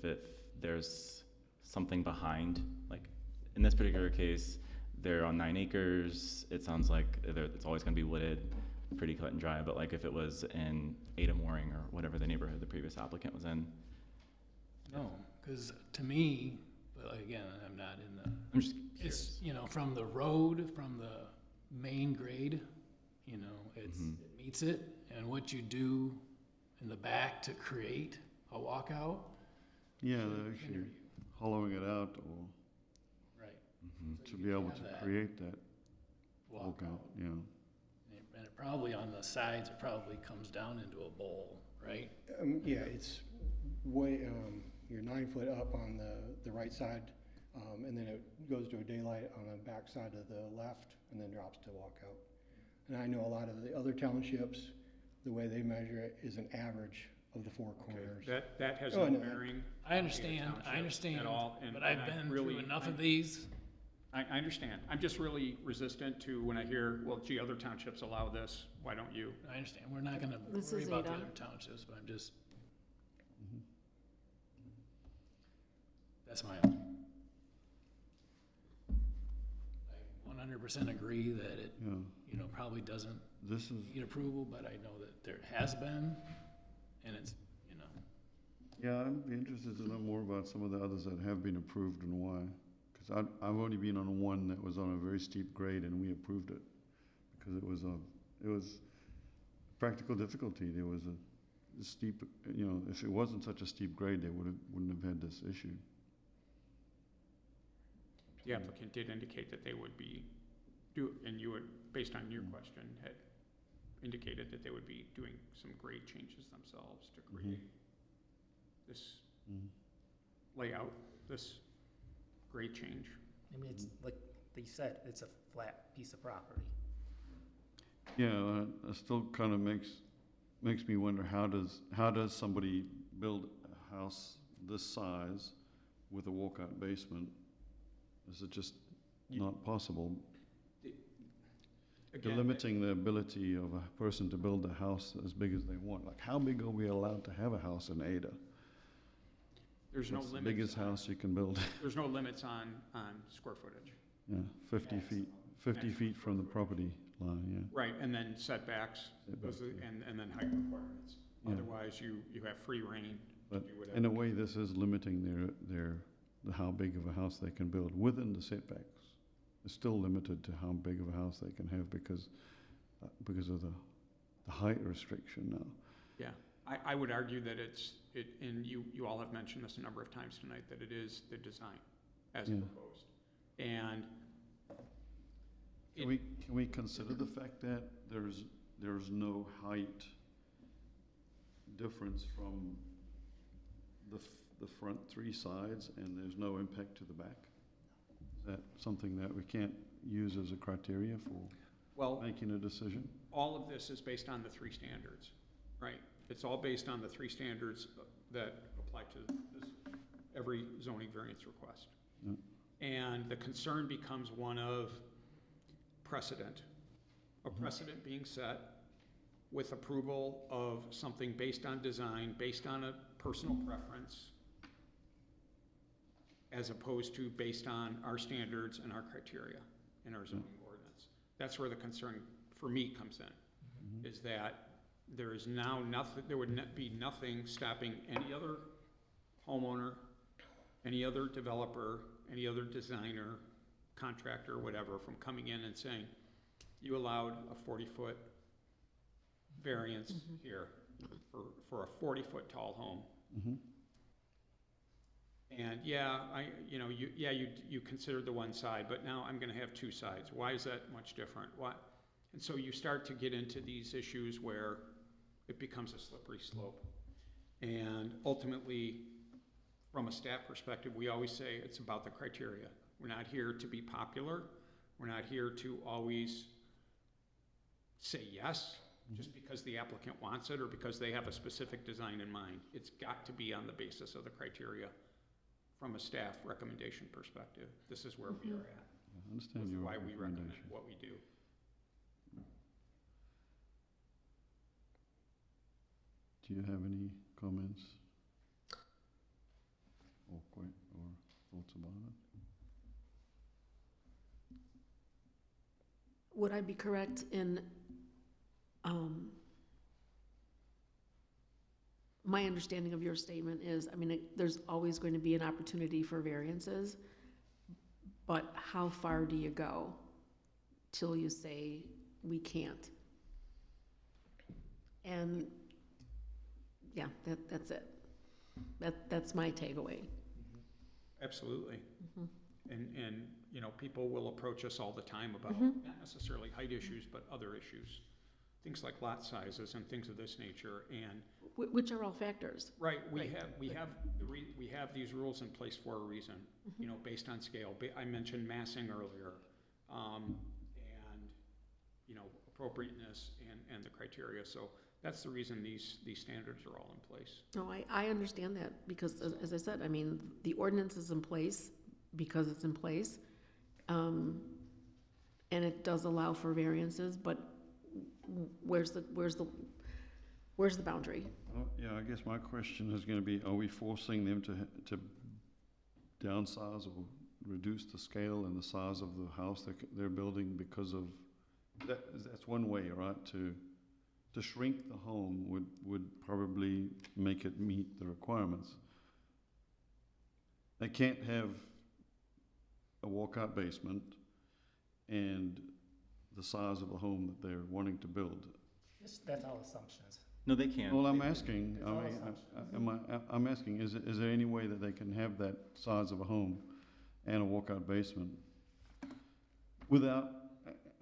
there's something behind? Like, in this particular case, they're on 9 acres. It sounds like it's always gonna be wooded, pretty cut and dry, but like if it was in Ada Mooring or whatever the neighborhood the previous applicant was in. no, because to me, but again, I'm not in the, I'm just it's, curious. from the road, from the main grade, it meets it, and what you do in the back to create a walkout. Yeah, should they're hinder actually you. hollowing it out or Right. Mhm. So to you be able have to that create that walkout, yeah. And it probably on the sides, it probably comes down into a bowl, right? Yeah, it's you're 9 foot up on the right side, and then it goes to a daylight on the back side of the left, and then drops to walkout. And I know a lot of the other townships, the way they measure it is an average of the four corners. That has Oh, no no. bearing. I understand, At all, but I've been through enough of these. I understand. I'm just really resistant to when I hear, well, gee, other townships allow this, why don't you? I understand, we're not gonna This worry is about the Ada. other townships, but I'm just. That's my opinion. I 100% agree that it, Yeah, probably doesn't this is, need approval, but I know that there has been, and it's, yeah, I'd be interested to know more about some of the others that have been approved and why. Because I've only been on one that was on a very steep grade and we approved it. Because it was practical difficulty. There was a steep, if it wasn't such a steep grade, they wouldn't have had this issue. The applicant did indicate that they would and you would, based on your question, had indicated that they would be doing some grade changes themselves to create this layout, this grade change. I mean, it's like they said, it's a flat piece of property. Yeah, it still kind of makes me wonder how does somebody build a house this size with a walkout basement? Is it just not possible? You're Again, limiting the ability of a person to build a house as big as they want. Like, how big are we allowed to have a house in Ada? there's no What's the limits. biggest house you can build? There's no limits on square footage. Yeah, 50 feet, 50 feet from the property line, yeah. Right, and then setbacks, and then height requirements. Yeah. Otherwise, you have free reign to But do whatever. in a way, this is limiting how big of a house they can build within the setbacks. It's still limited to how big of a house they can have because of the height restriction now. Yeah, I would argue that and you all have mentioned this a number of times tonight, that it is the design as Yeah. proposed. And Can we consider the fact that there's no height difference from the front three sides and there's no impact to the back? Is that something that we can't use as a criteria for well, making a decision? all of this is based on the three standards, right? It's all based on the three standards that apply to every zoning variance request. Yeah. And the concern becomes one of precedent. A precedent being set with approval of something based on design, based on a personal preference, as opposed to based on our standards and our criteria in our zoning ordinance. That's where the concern for me comes in, is that there is now nothing, there would be nothing stopping any other homeowner, any other developer, any other designer, contractor, whatever, from coming in and saying, you allowed a 40-foot variance here for a 40-foot tall home. Mm-hmm. And you considered the one side, but now I'm gonna have two sides. Why is that much different? Why? And so you start to get into these issues where it becomes a slippery slope. And ultimately, from a staff perspective, we always say it's about the criteria. We're not here to be popular. We're not here to always say yes, just because the applicant wants it or because they have a specific design in mind. It's got to be on the basis of the criteria from a staff recommendation perspective. This is where we are at. I understand With your why we recommend recommendation. what we do. Do you have any comments? Or thoughts about it? Would I be correct in, my understanding of your statement is, there's always going to be an opportunity for variances, but how far do you go till you say we can't? And, yeah, that's it. That's my takeaway. Absolutely. And people will approach us all the time about not necessarily height issues, but other issues. Things like lot sizes and things of this nature. And Which are all factors. Right, we Right. have these rules in place for a reason, you know, based on scale. I mentioned massing earlier, and, you know, appropriateness and the criteria. So that's the reason these standards are all in place. No, I understand that, because as I said, I mean, the ordinance is in place because it's in place. And it does allow for variances, but where's the boundary? Yeah, I guess my question is gonna be, are we forcing them to downsize or reduce the scale and the size of the house they're building because of, that's one way, right? To shrink the home would probably make it meet the requirements. They can't have a walkout basement and the size of the home that they're wanting to build. That's all assumptions. No, they can't. Well, I'm asking, It's all assumptions. I'm asking, is there any way that they can have that size of a home and a walkout basement without,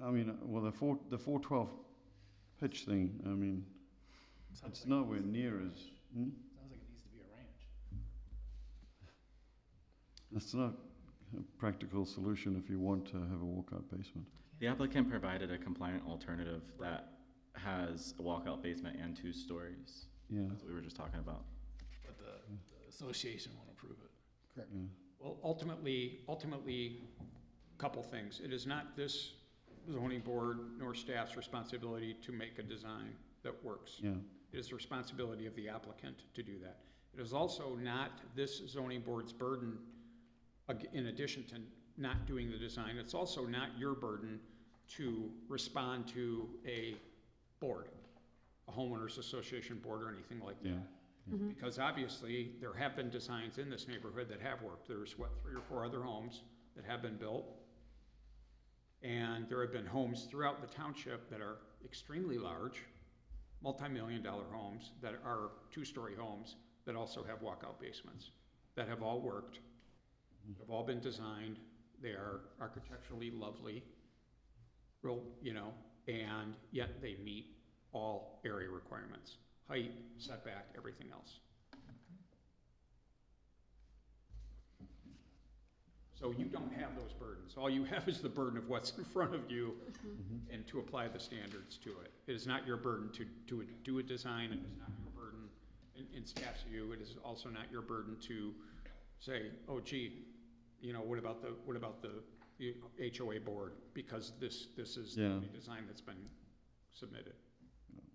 I mean, well, the 412 pitch thing, I mean, it's nowhere near as, Sounds like it needs to be a ranch. that's not a practical solution if you want to have a walkout basement. The applicant provided a compliant alternative that has a walkout basement and 2 stories. Yeah, That's what we were just talking about. But the association won't approve it. Correct. yeah. Well, ultimately, couple things. It is not this zoning board nor staff's responsibility to make a design that works. Yeah, It is the responsibility of the applicant to do that. It is also not this zoning board's burden, in addition to not doing the design, it's also not your burden to respond to a board, a homeowners association board or anything like that. yeah. Because obviously, there have been designs in this neighborhood that have worked. There's, 3 or 4 other homes that have been built. And there have been homes throughout the township that are extremely large, multi-million-dollar homes that are 2-story homes that also have walkout basements, that have all worked, have all been designed. They are architecturally lovely, real, you know, and yet they meet all area requirements, height, setback, everything else. So you don't have those burdens. All you have is the burden of what's in front of you and to apply the standards to it. It is not your burden to do a design. It is not your burden in staff's view. It is also not your burden to say, oh gee, you know, what about the HOA board? Because this is the Yeah. only design that's been submitted.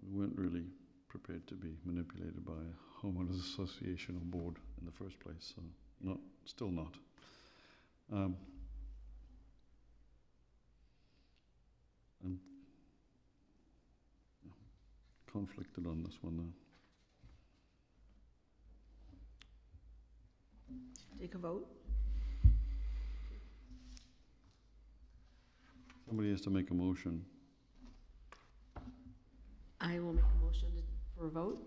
We weren't really prepared to be manipulated by a homeowners association or board in the first place, so still not. I'm conflicted on this one now. Take a vote? Somebody has to make a motion. I will make a motion for a vote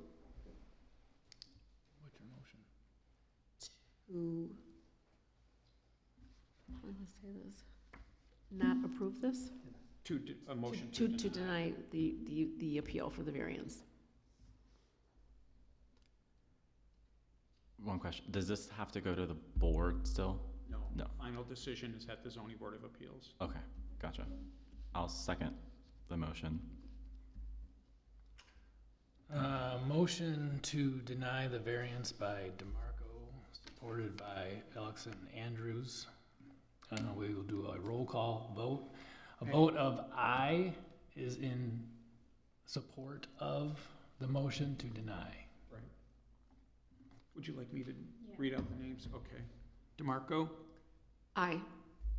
What's your motion? to, how do I say this? Not approve this? A motion To deny the appeal for the variance. One question, does this have to go to the board still? No. No. Final decision is at the zoning board of appeals. Okay, gotcha. I'll second the motion. Motion to deny the variance by DeMarco, supported by Alex and Andrews. We will do a roll call vote. A vote of aye is in support of the motion to deny. Right. Would you like me to read out the names? Okay. DeMarco, Aye.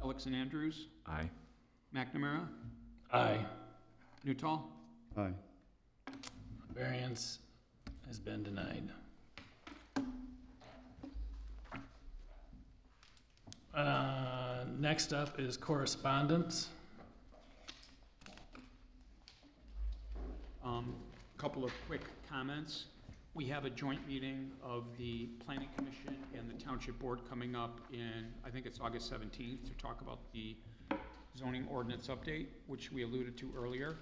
Alex and Andrews, Aye. McNamara, Aye. Newtall. Aye. Variance has been denied. Next up is correspondence. Couple of quick comments. We have a joint meeting of the Planning Commission and the Township Board coming up in, I think it's August 17th, to talk about the zoning ordinance update, which we alluded to earlier.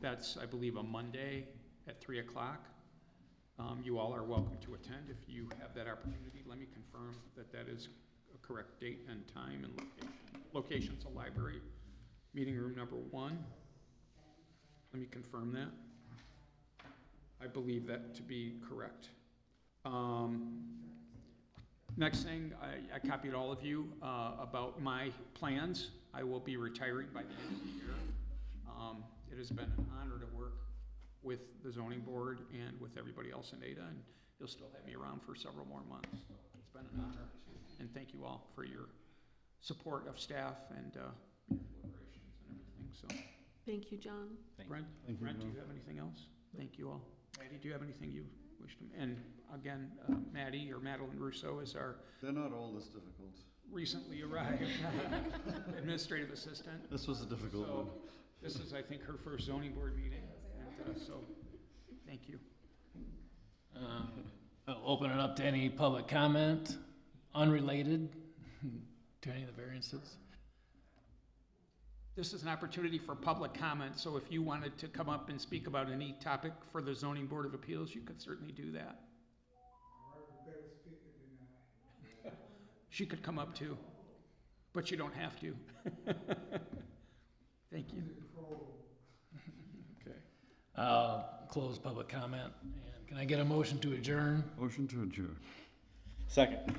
That's, I believe, a Monday at 3 o'clock. You all are welcome to attend. If you have that opportunity, let me confirm that that is a correct date and time and location. Location's a library, meeting room number 1. Let me confirm that. I believe that to be correct. Next thing, I copied all of you about my plans. I will be retiring by the end of the year. It has been an honor to work with the zoning board and with everybody else in Ada, and you'll still have me around for several more months. So it's been an honor, and thank you all for your support of staff and deliberations and everything. So, Thank you, John. Brent, Thank you, Brent, do John. you have anything else? Thank you all. Maddie, do you have anything you wish to? And again, Maddie or Madeline Russo is our They're not all this difficult. recently arrived administrative assistant. This was a difficult one. So this is, I think, her first zoning board meeting, and so thank you. I'll open it up to any public comment unrelated to any of the variances. This is an opportunity for public comment, so if you wanted to come up and speak about any topic for the zoning board of appeals, you could certainly do that. She could come up too, but you don't have to. Thank you. Okay. I'll close public comment. And can I get a motion to adjourn? Motion to adjourn. Second.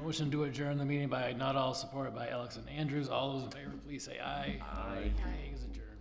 Motion to adjourn the meeting by Nuttall, supported by Alex and Andrews. All those in favor, please say aye. Aye. Meeting is adjourned.